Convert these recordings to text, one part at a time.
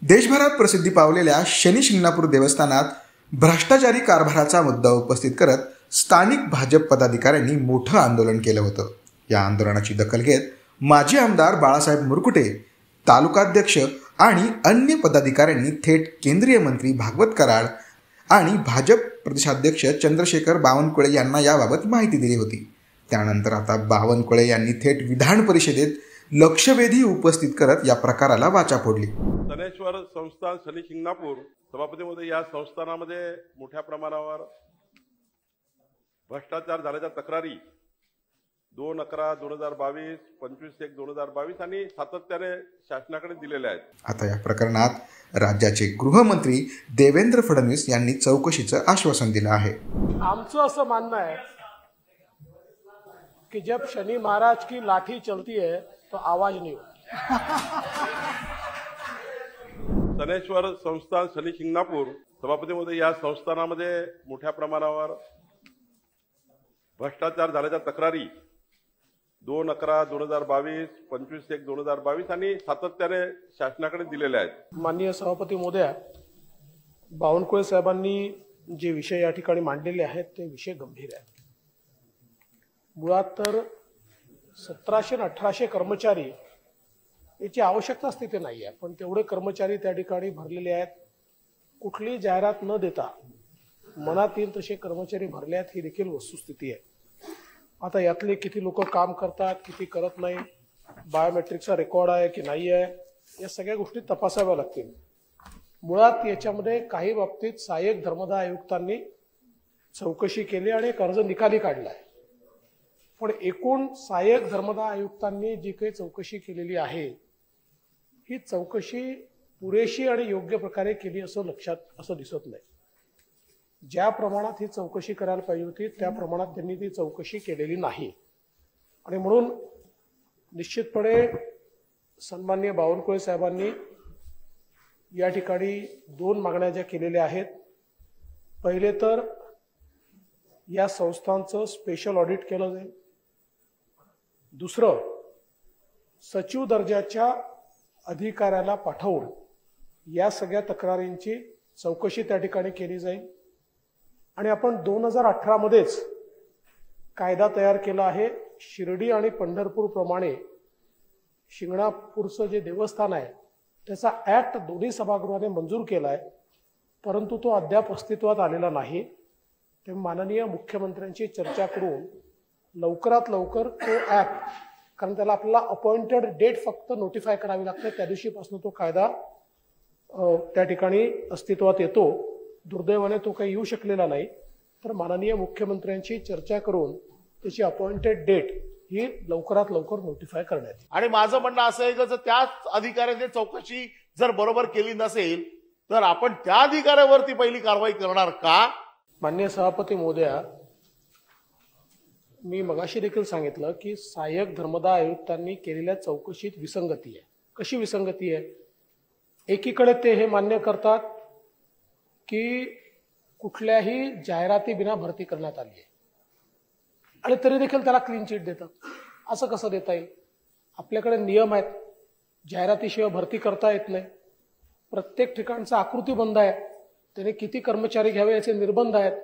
देशभरात प्रसिद्धी पावलेल्या शनी शिंगणापूर देवस्थानात भ्रष्टाचारी कारभाराचा मुद्दा उपस्थित करत स्थानिक भाजप पदाधिकाऱ्यांनी मोठं आंदोलन केलं होतं। या आंदोलनाची दखल घेत माजी आमदार बाळासाहेब मुरकुटे, तालुकाध्यक्ष आणि अन्य पदाधिकाऱ्यांनी थेट केंद्रीय मंत्री भागवत कराड आणि भाजप प्रदेशाध्यक्ष चंद्रशेखर बावनकुळे यांना याबाबत माहिती दिली होती। त्यानंतर आता बावनकुळे यांनी थेट विधान परिषदेत लक्षवेधी उपस्थित करत या प्रकाराला वाचा फोडली। सनेश्वर संस्थान शनी शिंगणापूर सभापतीमध्ये या संस्थानामध्ये मोठ्या प्रमाणावर भ्रष्टाचार झाल्याच्या तक्रारी 2/11/2022, 25/1/2022 आणि सातत्याने शासनाकडे दिलेल्या आहेत। आता या प्रकरणात राज्याचे गृहमंत्री देवेंद्र फडणवीस यांनी चौकशीचं आश्वासन दिलं आहे। आमचं असं मानणं आहे कि जब शनि महाराज की लाठी चलती है तो आवाज नहीं होती। सनेश्वर संस्थान शनी शिंगणापूर सभापतीमध्ये या संस्थानामध्ये मोठ्या प्रमाणावर भ्रष्टाचार झाल्याच्या तक्रारी 2/11/2022, 25/1/2022 आणि सातत्याने शासनाकडे दिलेल्या आहेत। माननीय सभापती महोदया, बावनकुळे साहेबांनी जे विषय या ठिकाणी मांडलेले आहेत ते विषय गंभीर आहेत। मुळात तर 1700 आणि 1800 कर्मचारी याची आवश्यकताच तिथे नाही आहे, पण तेवढे कर्मचारी त्या ठिकाणी भरलेले आहेत। कुठली जाहिरात न देता मनात येईल तसे कर्मचारी भरले आहेत, ही देखील वस्तुस्थिती आहे। आता यातले किती लोक काम करतात, किती करत नाही, बायोमेट्रिकचा रेकॉर्ड आहे की नाही आहे, या सगळ्या गोष्टी तपासाव्या लागतील। मुळात याच्यामध्ये काही बाबतीत सहाय्यक धर्मदाय आयुक्तांनी चौकशी केली आणि एक अर्ज निकाली काढलाय, पण एकूण सहाय्यक धर्मदाय आयुक्तांनी जी काही चौकशी केलेली आहे ही चौकशी पुरेशी आणि योग्य प्रकारे केली असं दिसत नाही। ज्या प्रमाणात ही चौकशी करायला पाहिजे होती त्या प्रमाणात त्यांनी ती चौकशी केलेली नाही आणि म्हणून निश्चितपणे सन्माननीय बावनकुळे साहेबांनी या ठिकाणी 2 मागण्या ज्या केलेल्या आहेत, पहिले तर या संस्थांचं स्पेशल ऑडिट केलं जाईल। दुसरं, सचिव दर्जाच्या अधिकाऱ्याला पाठवून या सगळ्या तक्रारींची चौकशी त्या ठिकाणी केली जाईल आणि आपण 2018 मध्येच कायदा तयार केला आहे। शिर्डी आणि पंढरपूर प्रमाणे शिंगणापूरचं जे देवस्थान आहे त्याचा ऍक्ट दोन्ही सभागृहाने मंजूर केलाय, परंतु तो अद्याप अस्तित्वात आलेला नाही। ते माननीय मुख्यमंत्र्यांची चर्चा करून लवकरात लवकर तो ऍक्ट, कारण त्याला आपल्याला अपॉइंटेड डेट फक्त नोटिफाय करावी लागते, त्या दिवशीपासून तो कायदा त्या ठिकाणी अस्तित्वात येतो। दुर्दैवाने तो काही येऊ शकलेला नाही, तर माननीय मुख्यमंत्र्यांची चर्चा करून त्याची अपॉइंटेड डेट ही लवकरात लवकर नोटिफाय करण्यात येईल। आणि माझं म्हणणं असं आहे की जर त्याच अधिकाऱ्याने चौकशी जर बरोबर केली नसेल तर आपण त्या अधिकाऱ्यावरती पहिली कारवाई करणार का? माननीय सभापती महोदया, मी मगाशी देखील सांगितलं की सहाय्यक धर्मदाय आयुक्तांनी केलेल्या चौकशीत विसंगती आहे। कशी विसंगती आहे? एकीकडे ते हे मान्य करतात की कुठल्याही जाहिराती बिना भरती करण्यात आली आहे आणि तरी देखील त्याला क्लीन चिट देतात। असं कसं देता येईल? आपल्याकडे नियम आहेत, जाहिरातीशिवाय भरती करता येत नाही। प्रत्येक ठिकाणचा आकृतीबंध आहे, त्याने किती कर्मचारी घ्यावे याचे निर्बंध आहेत।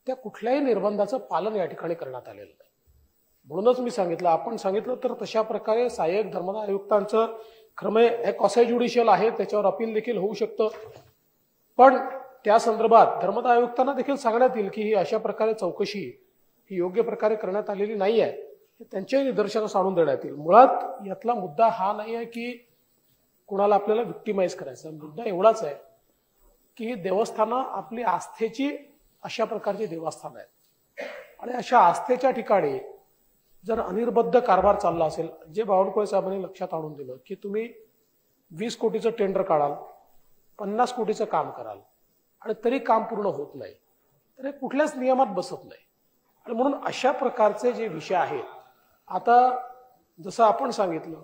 त्या कुठल्याही निर्बंधाचं पालन या ठिकाणी करण्यात आलेलं नाही। म्हणूनच मी सांगितलं, आपण सांगितलं तर तशा प्रकारे सहाय्यक धर्मदाय आयुक्तांचं क्रमे कॉसाय ज्युडिशियल आहे, त्याच्यावर अपील देखील होऊ शकतं, पण त्या संदर्भात धर्मदाय आयुक्तांना देखील सांगण्यात येईल की ही अशा प्रकारे चौकशी ही योग्य प्रकारे करण्यात आलेली नाही आहे, त्यांच्याही निदर्शनास आणून देण्यात येईल। मुळात यातला मुद्दा हा नाही आहे की कुणाला आपल्याला विक्टिमाइज करायचा, मुद्दा एवढाच आहे की देवस्थानं आपली आस्थेची अशा प्रकारची देवस्थान आहेत आणि अशा आस्थेच्या ठिकाणी जर अनिर्बद्ध कारभार चालला असेल, जे बावनकुळे साहेबांनी लक्षात आणून दिलं की तुम्ही 20 कोटीचं टेंडर काढाल, 50 कोटीचं काम कराल आणि तरी काम पूर्ण होत नाही, तर हे कुठल्याच नियमात बसत नाही। आणि म्हणून अशा प्रकारचे जे विषय आहेत, आता जसं आपण सांगितलं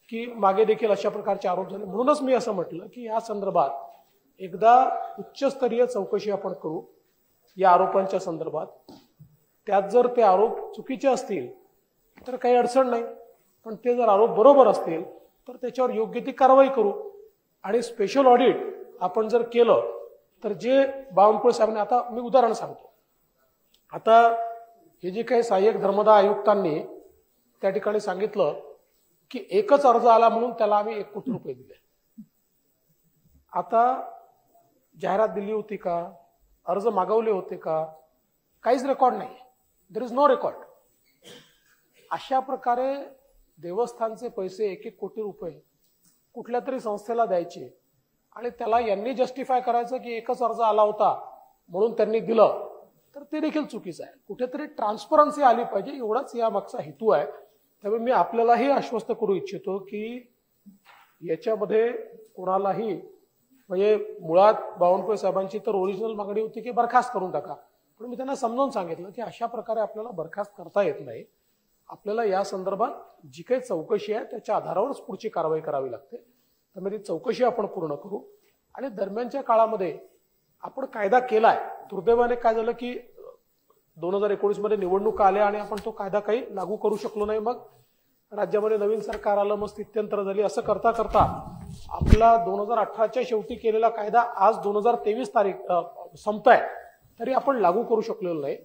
की मागे देखील अशा प्रकारचे आरोप झाले, म्हणूनच मी असं म्हटलं की या संदर्भात एकदा उच्चस्तरीय चौकशी आपण करू या आरोपांच्या संदर्भात। त्यात जर ते आरोप चुकीचे असतील तर काही अडचण नाही, पण ते जर आरोप बरोबर असतील तर त्याच्यावर योग्य ती कारवाई करू। आणि स्पेशल ऑडिट आपण जर केलं तर जे बावनकुळे साहेबांनी, आता मी उदाहरण सांगतो, आता हे जे काही सहाय्यक धर्मदाय आयुक्तांनी त्या ठिकाणी सांगितलं की एकच अर्ज आला म्हणून त्याला आम्ही 1 कोटी रुपये दिले. आता जाहिरात दिली होती का, अर्ज मागवले होते का, काहीच रेकॉर्ड नाही, देर इज नो रेकॉर्ड. अशा प्रकारे देवस्थानचे पैसे 1-1 कोटी रुपये कुठल्या तरी संस्थेला द्यायचे आणि त्याला यांनी जस्टिफाय करायचं की एकच अर्ज आला होता म्हणून त्यांनी दिलं, तर ते देखील चुकीचं आहे. कुठेतरी ट्रान्सपरन्सी आली पाहिजे, एवढाच या मागचा हेतू आहे. त्यामुळे मी आपल्यालाही आश्वस्त करू इच्छितो की याच्यामध्ये कोणालाही, म्हणजे मुळात बावनकुळे साहेबांची तर ओरिजिनल मागणी होती की बरखास्त करून टाका, पण मी त्यांना समजावून सांगितलं की अशा प्रकारे आपल्याला बरखास्त करता येत नाही. आपल्याला या संदर्भात जी काही चौकशी आहे त्याच्या आधारावरच पुढची कारवाई करावी लागते. त्यामुळे ती चौकशी आपण पूर्ण करू. आणि दरम्यानच्या काळामध्ये आपण कायदा केलाय, दुर्दैवाने काय झालं की 2019 मध्ये निवडणुका आल्या आणि आपण तो कायदा काही लागू करू शकलो नाही. मग राज्यामध्ये नवीन सरकार आलं, मग स्थित्यंतर झाली. असं करता करता आपला 2018च्या शेवटी केलेला कायदा आज 2023 तारीख संपताय तरी आपण लागू करू शकलेलो नाही.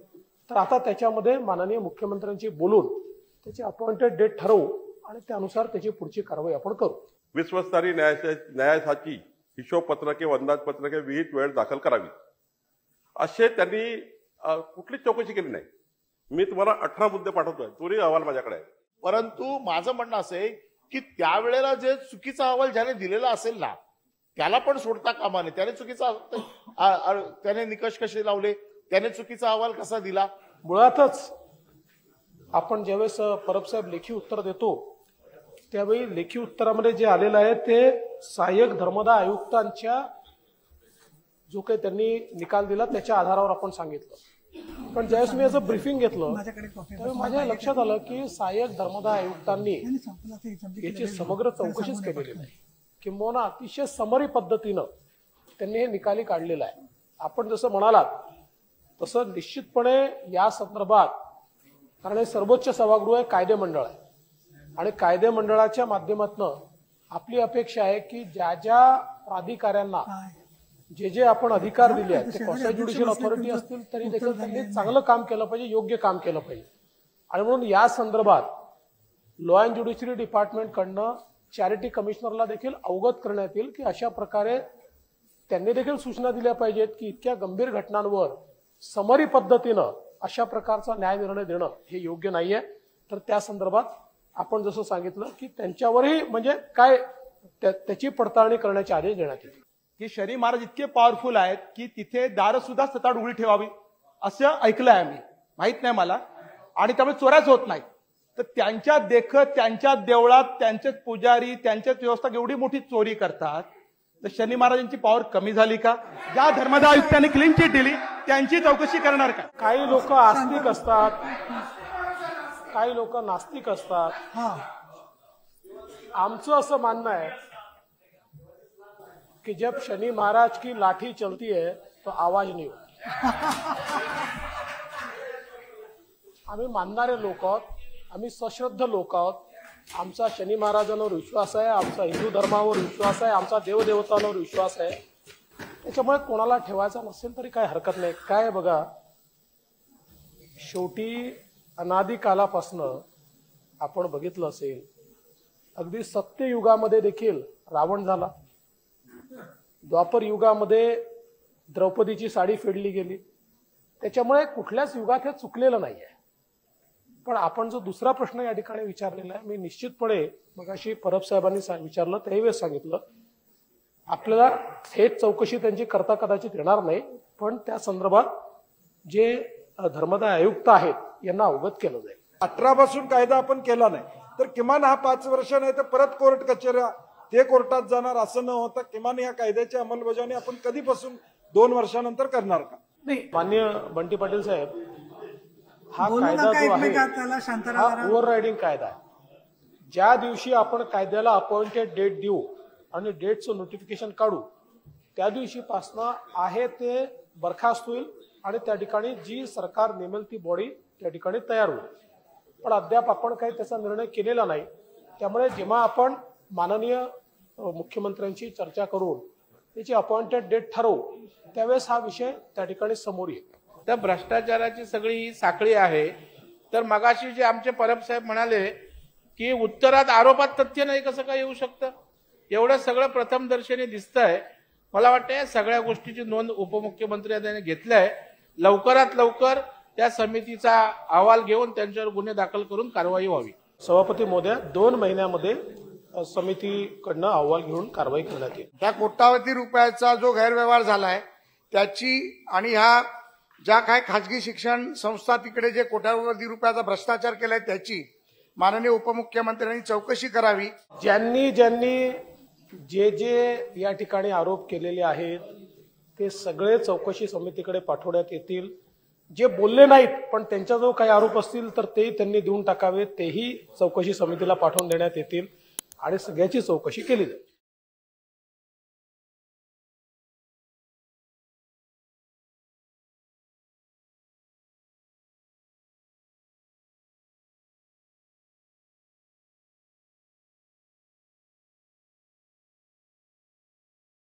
तर आता त्याच्यामध्ये माननीय मुख्यमंत्र्यांशी बोलून त्याची अपॉइंटेड डेट ठरवू आणि त्यानुसार त्याची पुढची कारवाई आपण करू. विश्वस्तरीय न्यायासाठी हिशोब पत्रके व अंदाजपत्रके विहित वेळ दाखल करावी असे त्यांनी कुठलीच चौकशी केली नाही. मी तुम्हाला 18 मुद्दे पाठवतोय, तोही अहवाल माझ्याकडे आहे. परंतु माझं म्हणणं असं आहे की त्यावेळेला जे चुकीचा अहवाल ज्याने दिलेला असेल ना त्याला पण सोडता कामा नये. त्याने चुकीचा त्याने निकष कसे लावले, त्याने चुकीचा अहवाल कसा दिला. मुळातच आपण ज्यावेळेस परब साहेब लेखी उत्तर देतो त्यावेळी लेखी उत्तरामध्ये जे आलेलं आहे ते सहाय्यक धर्मदाय आयुक्तांच्या जो काही त्यांनी निकाल दिला त्याच्या आधारावर आपण सांगितलं. पण ज्यावेळेस मी याचं ब्रीफिंग घेतलं त्यावेळी माझ्या लक्षात आलं की सहाय्यक धर्मदाय आयुक्तांनी याची समग्र चौकशीच केलेली नाही, किंबहुना अतिशय समरी पद्धतीनं त्यांनी हे निकाली काढलेलं आहे. आपण जसं म्हणालात तसं निश्चितपणे या संदर्भात, कारण हे सर्वोच्च सभागृह आहे, कायदे मंडळ आहे आणि कायदे मंडळाच्या माध्यमातून आपली अपेक्षा आहे की ज्या ज्या प्राधिकाऱ्यांना जे जे आपण अधिकार दिले आहेत ते क्वासी ज्युडिशियल ऑथॉरिटी असतील तरी देखील त्यांनी चांगलं काम केलं पाहिजे, योग्य काम केलं पाहिजे. आणि म्हणून या संदर्भात लॉ अँड ज्युडिशरी डिपार्टमेंटकडनं चॅरिटी कमिशनरला देखील अवगत करण्यात येईल की अशा प्रकारे त्यांनी देखील सूचना दिल्या पाहिजेत की इतक्या गंभीर घटनांवर समरी पद्धतीनं अशा प्रकारचा न्याय निर्णय देणं हे योग्य नाहीये. तर त्या संदर्भात आपण जसं सांगितलं की त्यांच्यावरही म्हणजे काय त्याची पडताळणी करण्याचे आदेश देण्यात येतील. की शनी महाराज इतके पॉवरफुल आहेत की तिथे दारं सुद्धा सताड उघडी ठेवावी असं ऐकलंय आम्ही, माहित नाही मला, आणि त्यामुळे चोऱ्याच होत नाही. तर त्यांच्या देखत त्यांच्या देवळात त्यांचेच पुजारी त्यांच्याच व्यवस्था एवढी मोठी चोरी करतात तर शनी महाराजांची पॉवर कमी झाली का? ज्या धर्मदाय आयुक्तांनी क्लीन चिट दिली त्यांची चौकशी करणार का? काही लोक आस्तिक असतात, काही लोक नास्तिक असतात. आमचं असं मानणं आहे कि जब शनि महाराज की लाठी चलती है तो आवाज नहीं होती. आम्ही मानणारे लोक आहोत, आम्ही सश्रद्ध लोक आहोत. आमचा शनी महाराजांवर विश्वास आहे, आमचा हिंदू धर्मावर विश्वास आहे, आमचा देवदेवतांवर विश्वास आहे. त्याच्यामुळे कोणाला ठेवायचा नसेल तरी काय हरकत नाही. काय बघा, शेवटी अनादी कालापासनं आपण बघितलं असेल, अगदी सत्ययुगामध्ये देखील रावण झाला, द्वापर युगामध्ये द्रौपदीची साडी फेडली गेली. त्याच्यामुळे कुठल्याच युगात हे चुकलेलं नाहीये. पण आपण जो दुसरा प्रश्न या ठिकाणी विचारलेला आहे, मी निश्चितपणे मगाशी परब साहेबांनी विचारलं त्यावेळेस सांगितलं, आपल्याला थेट चौकशी त्यांची करता कदाचित येणार नाही, पण त्या संदर्भात जे धर्मदाय आयुक्त आहेत यांना अवगत केलं जाईल. 18 पासून कायदा आपण केला नाही तर किमान हा 5 वर्ष नाही तर परत कोर्ट कचेऱ्या ते कोर्टात जाणार असं न होता किमान या कायद्याची अंमलबजावणी आपण कधीपासून 2 वर्षानंतर करणार का? नाही, माननीय बंटी पाटील साहेब, हा कायदा जो आहे हा ओव्हर रायडिंग कायदा आहे. ज्या दिवशी आपण कायद्याला अपॉइंटेड डेट देऊ आणि डेटचं नोटिफिकेशन काढू त्या दिवशीपासनं आहे ते बरखास्त होईल आणि त्या ठिकाणी जी सरकार नेमेल ती बॉडी त्या ठिकाणी तयार होईल. पण अद्याप आपण काही त्याचा निर्णय केलेला नाही. त्यामुळे जेव्हा आपण माननीय मुख्यमंत्र्यांशी चर्चा करून त्याची अपॉइंटेड डेट ठरवू, त्यावेळेस हा विषय त्या ठिकाणी समोर येईल. तर भ्रष्टाचाराची सगळी ही साखळी आहे. तर मगाशी जे आमचे परब साहेब म्हणाले की उत्तरात आरोपात तथ्य नाही कसं काय येऊ शकतं, एवढं सगळं प्रथमदर्शनी दिसतंय. मला वाटतं या सगळ्या गोष्टीची नोंद उपमुख्यमंत्र्यांनी घेतलंय. लवकरात लवकर त्या समितीचा अहवाल घेऊन त्यांच्यावर गुन्हे दाखल करून कारवाई व्हावी. सभापती महोदय, 2 महिन्यामध्ये समितीकडनं अहवाल घेऊन कारवाई करण्यात येईल. त्या कोट्यावधी रुपयाचा जो गैरव्यवहार झालाय त्याची आणि ह्या ज्या काय खाजगी शिक्षण संस्था तिकडे जे कोट्यावधी रुपयाचा भ्रष्टाचार केलाय त्याची माननीय उपमुख्यमंत्र्यांनी चौकशी करावी. ज्यांनी जे या ठिकाणी आरोप केलेले आहेत ते सगळे चौकशी समितीकडे पाठवण्यात येतील. जे बोलले नाहीत पण त्यांच्याजवळ काही आरोप असतील तर तेही त्यांनी देऊन टाकावे, तेही चौकशी समितीला पाठवून देण्यात येतील आणि सगळ्याची चौकशी केली जाईल.